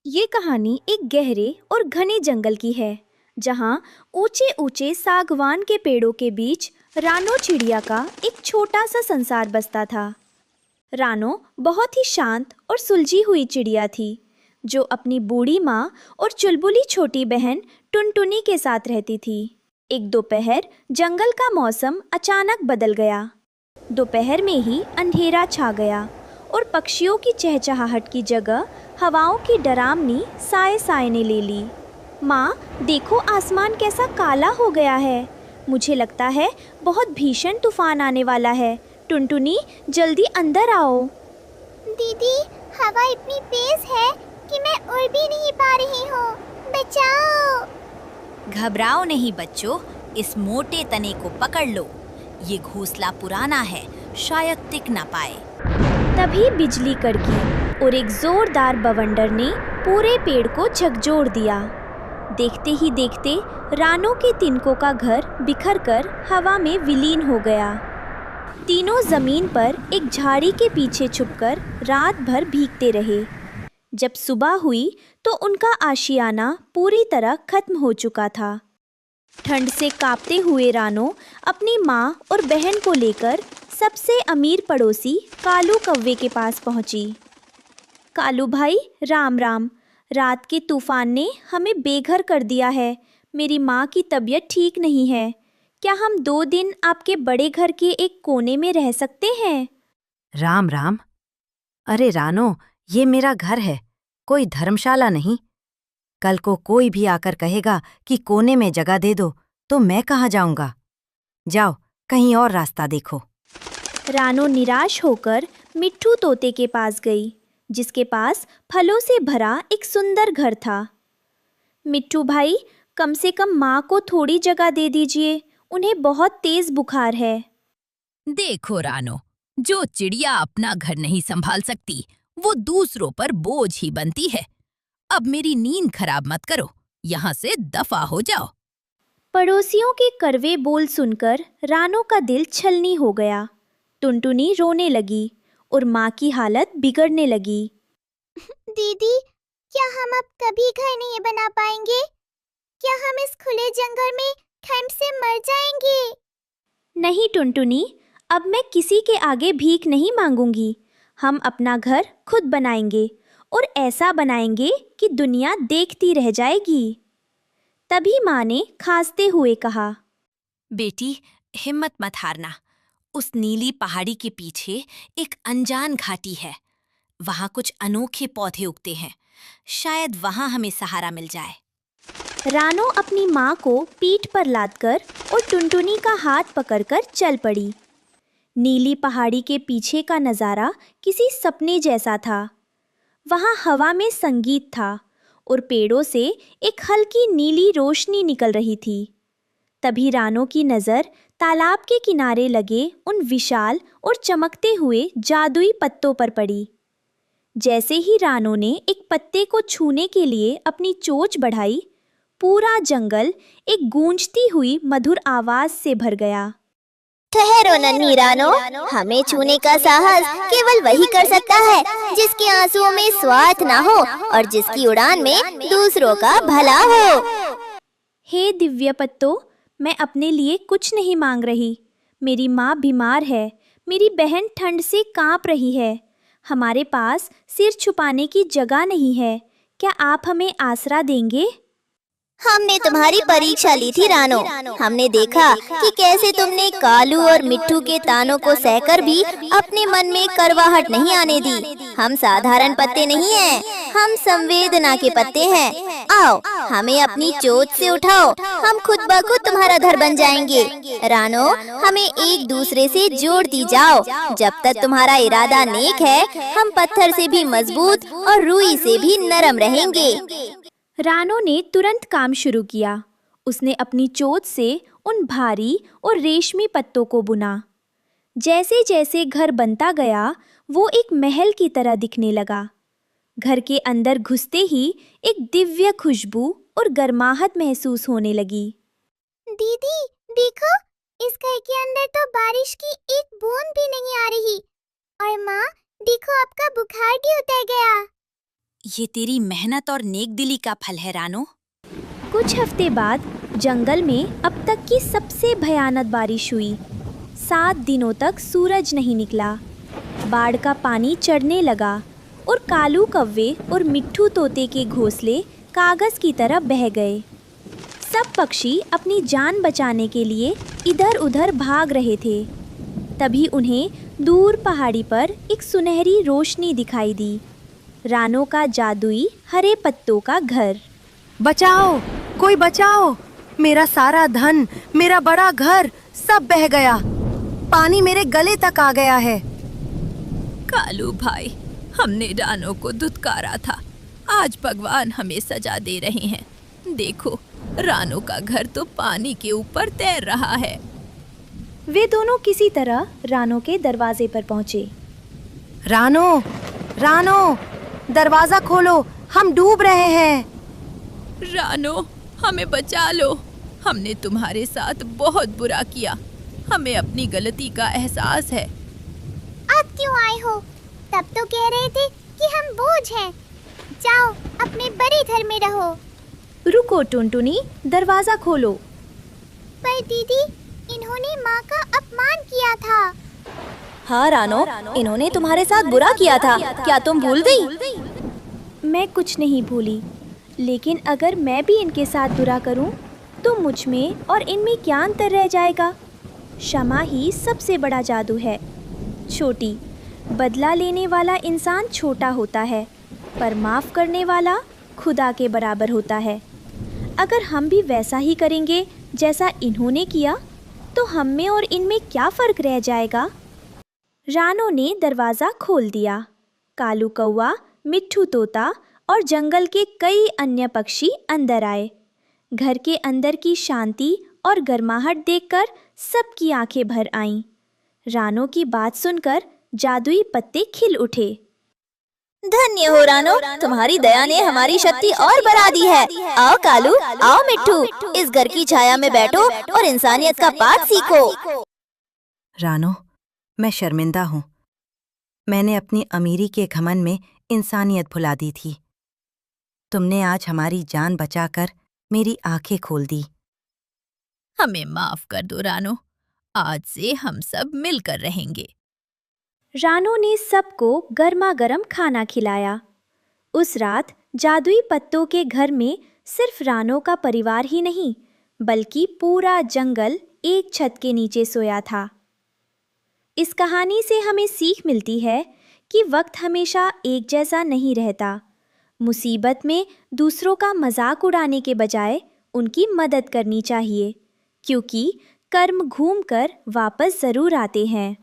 ये कहानी एक गहरे और घने जंगल की है, जहाँ ऊंचे ऊंचे सागवान के पेड़ों के बीच रानो चिड़िया का एक छोटा सा संसार बसता था। रानो बहुत ही शांत और सुलझी हुई चिड़िया थी, जो अपनी बूढ़ी माँ और चुलबुली छोटी बहन टुनटुनी के साथ रहती थी। एक दोपहर जंगल का मौसम अचानक बदल गया। दोपहर में ही अंधेरा छा गया और पक्षियों की चहचहाहट की जगह हवाओं की डरावनी साए साए ने ले ली। माँ, देखो आसमान कैसा काला हो गया है। मुझे लगता है बहुत भीषण तूफान आने वाला है। टुनटुनी, जल्दी अंदर आओ। दीदी, हवा इतनी तेज है कि मैं उड़ भी नहीं पा रही हूँ। बचाओ। घबराओ नहीं बच्चों, इस मोटे तने को पकड़ लो। ये घोंसला पुराना है, शायद टिक ना पाए। तभी बिजली कड़की और एक जोरदार बवंडर ने पूरे पेड़ को झकझोर दिया। देखते ही देखते रानो के तिनकों का घर बिखरकर हवा में विलीन हो गया। तीनों जमीन पर एक झाड़ी के पीछे छुपकर रात भर भीगते रहे। जब सुबह हुई तो उनका आशियाना पूरी तरह खत्म हो चुका था। ठंड से कांपते हुए रानो अपनी माँ और बहन को लेकर सबसे अमीर पड़ोसी कालू कौवे के पास पहुंची। कालू भाई, राम राम। रात के तूफान ने हमें बेघर कर दिया है। मेरी माँ की तबीयत ठीक नहीं है। क्या हम 2 दिन आपके बड़े घर के एक कोने में रह सकते हैं? राम राम। अरे रानो, ये मेरा घर है, कोई धर्मशाला नहीं। कल को कोई भी आकर कहेगा कि कोने में जगह दे दो, तो मैं कहाँ जाऊंगा? जाओ, कहीं और रास्ता देखो। रानो निराश होकर मिट्ठू तोते के पास गई, जिसके पास फलों से भरा एक सुंदर घर था। मिट्ठू भाई, कम से कम माँ को थोड़ी जगह दे दीजिए, उन्हें बहुत तेज बुखार है। देखो रानो, जो चिड़िया अपना घर नहीं संभाल सकती, वो दूसरों पर बोझ ही बनती है। अब मेरी नींद खराब मत करो, यहाँ से दफा हो जाओ। पड़ोसियों के कड़वे बोल सुनकर रानो का दिल छलनी हो गया। टुनटुनी रोने लगी और माँ की हालत बिगड़ने लगी। दीदी, क्या हम अब कभी घर नहीं बना पाएंगे? क्या हम इस खुले जंगल में ठंड से मर जाएंगे? नहीं टुनटुनी, अब मैं किसी के आगे भीख नहीं मांगूंगी। हम अपना घर खुद बनाएंगे और ऐसा बनाएंगे कि दुनिया देखती रह जाएगी। तभी माँ ने खांसते हुए कहा, बेटी, हिम्मत मत हारना। उस नीली पहाड़ी के पीछे एक अनजान घाटी है। वहाँ कुछ अनोखे पौधे उगते हैं। शायद वहाँ हमें सहारा मिल जाए। रानो अपनी माँ को पीठ पर लादकर और टुनटुनी का हाथ पकड़कर चल पड़ी। नीली पहाड़ी के पीछे का नज़ारा किसी सपने जैसा था। वहाँ हवा में संगीत था और पेड़ों से एक हल्की नीली रोशनी निकल रही थी। तभी रानो की नज़र तालाब के किनारे लगे उन विशाल और चमकते हुए जादुई पत्तों पर पड़ी। जैसे ही रानो ने एक पत्ते को छूने के लिए अपनी चोंच बढ़ाई, पूरा जंगल एक गूंजती हुई मधुर आवाज से भर गया। ठहरो नन्ही रानो, हमें छूने का साहस केवल वही कर सकता है जिसके आंसुओं में स्वार्थ ना हो और जिसकी उड़ान में दूसरों का भला हो। हे दिव्य पत्तों, मैं अपने लिए कुछ नहीं मांग रही। मेरी माँ बीमार है, मेरी बहन ठंड से कांप रही है। हमारे पास सिर छुपाने की जगह नहीं है। क्या आप हमें आसरा देंगे? हमने तुम्हारी परीक्षा ली थी रानो। हमने देखा कि कैसे तुमने कालू और मिट्ठू के तानों को सहकर भी अपने मन में कड़वाहट नहीं आने दी। हम साधारण पत्ते नहीं हैं, हम संवेदना के पत्ते हैं। आओ, हमें अपनी चोंच से उठाओ, हम खुद ब खुद तुम्हारा घर बन जाएंगे। रानो, हमें एक दूसरे से जोड़ती जाओ। जब तक तुम्हारा इरादा नेक है, हम पत्थर से भी मजबूत और रुई से भी नरम रहेंगे। रानो ने तुरंत काम शुरू किया। उसने अपनी चोंच से उन भारी और रेशमी पत्तों को बुना। जैसे जैसे घर बनता गया, वो एक महल की तरह दिखने लगा। घर के अंदर घुसते ही एक दिव्य खुशबू और गर्माहट महसूस होने लगी। दीदी, देखो, इस घर के अंदर तो बारिश की एक बूंद भी नहीं आ रही। और माँ, देखो, आपका बुखार भी उतर गया। ये तेरी मेहनत और नेकदिली का फल है रानो। कुछ हफ्ते बाद जंगल में अब तक की सबसे भयानक बारिश हुई। 7 दिनों तक सूरज नहीं निकला। बाढ़ का पानी चढ़ने लगा और कालू कौवे और मिट्ठू तोते के घोंसले कागज की तरह बह गए। सब पक्षी अपनी जान बचाने के लिए इधर उधर भाग रहे थे। तभी उन्हें दूर पहाड़ी पर एक सुनहरी रोशनी दिखाई दी। रानो का जादुई हरे पत्तों का घर। बचाओ, कोई बचाओ! मेरा सारा धन, मेरा बड़ा घर सब बह गया। पानी मेरे गले तक आ गया है। कालू भाई, हमने रानो को धुतकारा था। आज भगवान हमें सजा दे रहे हैं। देखो, रानो का घर तो पानी के ऊपर तैर रहा है। वे दोनों किसी तरह रानो के दरवाजे पर पहुंचे। रानो, रानो, दरवाजा खोलो, हम डूब रहे हैं। रानो, हमें बचा लो। हमने तुम्हारे साथ बहुत बुरा किया। हमें अपनी गलती का एहसास है। अब क्यों आए हो? तब तो कह रहे थे कि हम बोझ हैं। जाओ, अपने बड़े घर में रहो। रुको टुनटुनी, दरवाजा खोलो। पर दीदी, इन्होंने माँ का अपमान किया था। हाँ रानो, इन्होंने तुम्हारे साथ बुरा किया था। क्या तुम भूल गई? मैं कुछ नहीं भूली, लेकिन अगर मैं भी इनके साथ बुरा करूं, तो मुझ में और इनमें क्या अंतर रह जाएगा? क्षमा ही सबसे बड़ा जादू है। छोटी, बदला लेने वाला इंसान छोटा होता है, पर माफ़ करने वाला खुदा के बराबर होता है। अगर हम भी वैसा ही करेंगे जैसा इन्होंने किया, तो हम में और इनमें क्या फ़र्क रह जाएगा? रानो ने दरवाज़ा खोल दिया। कालू कौवा, मिट्ठू तोता और जंगल के कई अन्य पक्षी अंदर आए। घर के अंदर की शांति और गर्माहट देखकर सबकी आंखें भर आईं। रानो की बात सुनकर जादुई पत्ते खिल उठे। धन्य हो रानो, तुम्हारी दया ने हमारी शक्ति और बढ़ा दी है। आओ कालू, आओ मिट्ठू, इस घर की छाया में बैठो और इंसानियत का पाठ सीखो। रानो, मैं शर्मिंदा हूँ। मैंने अपनी अमीरी के घमंड में इंसानियत भुला दी थी। तुमने आज हमारी जान बचाकर मेरी आंखें खोल दी। हमें माफ कर दो रानो। आज से हम सब मिलकर रहेंगे। रानो ने सबको गर्मा गर्म खाना खिलाया। उस रात जादुई पत्तों के घर में सिर्फ रानो का परिवार ही नहीं, बल्कि पूरा जंगल एक छत के नीचे सोया था। इस कहानी से हमें सीख मिलती है कि वक्त हमेशा एक जैसा नहीं रहता। मुसीबत में दूसरों का मजाक उड़ाने के बजाय उनकी मदद करनी चाहिए, क्योंकि कर्म घूमकर वापस ज़रूर आते हैं।